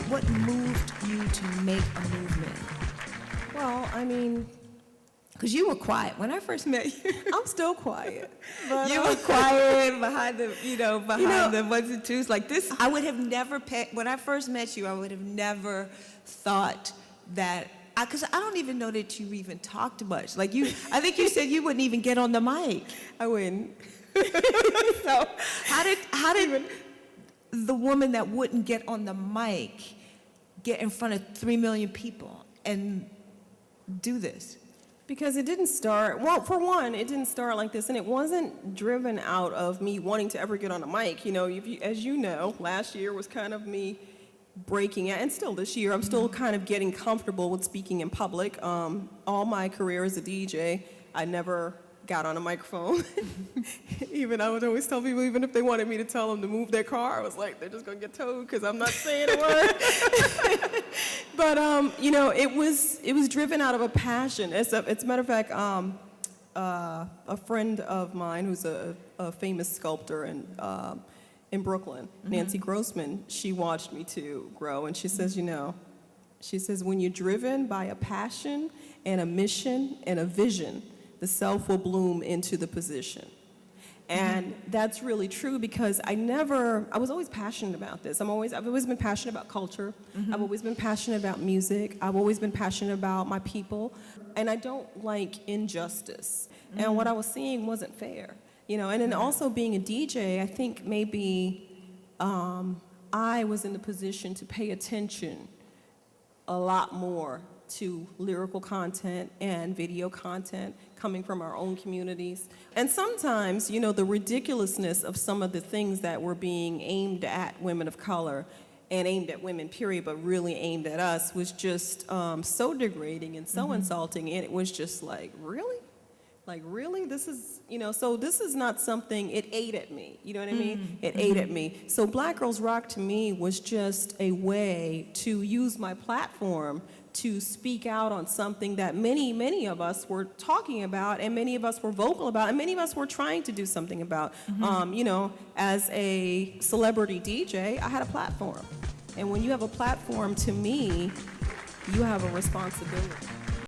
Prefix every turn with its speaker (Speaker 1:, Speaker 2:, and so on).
Speaker 1: what moved you to make a movement?
Speaker 2: Well, I mean,
Speaker 1: Because you were quiet when I first met you.
Speaker 2: I'm still quiet. But,
Speaker 1: You were quiet behind the, behind the ones and twos like this. I would have never when I first met you, I would have never thought that, because I don't even know that you even talked much. Like I think you said you wouldn't even get on the mic.
Speaker 2: I wouldn't.
Speaker 1: So how did the woman that wouldn't get on the mic get in front of 3 million people and do this?
Speaker 2: Because it didn't start, well, for one, it didn't start like this, and it wasn't driven out of me wanting to ever get on a mic. You know, as you know, last year was kind of me breaking out, and still this year, I'm still kind of getting comfortable with speaking in public. All my career as a DJ, I never got on a microphone. I would always tell people, even if they wanted me to tell them to move their car, I was like, they're just gonna get towed because I'm not saying a word. But it was driven out of a passion. As a matter of fact, a friend of mine who's a famous sculptor in Brooklyn, Nancy Grossman, she watched me to grow, and she says, she says, when you're driven by a passion and a mission and a vision, the self will bloom into the position. And that's really true because I was always passionate about this. I've always been passionate about culture. I've always been passionate about music. I've always been passionate about my people. And I don't like injustice. And what I was seeing wasn't fair. And then also being a DJ, I think maybe I was in the position to pay attention a lot more to lyrical content and video content coming from our own communities. And sometimes, the ridiculousness of some of the things that were being aimed at women of color and aimed at women, period, but really aimed at us was just so degrading and so insulting. And it was just like, really? Like, really? This is, so this is not something, it ate at me. You know what I mean? It ate at me. So Black Girls Rock to me was just a way to use my platform to speak out on something that many of us were talking about, and many of us were vocal about, and many of us were trying to do something about. As a celebrity DJ, I had a platform. And when you have a platform, to me, you have a responsibility.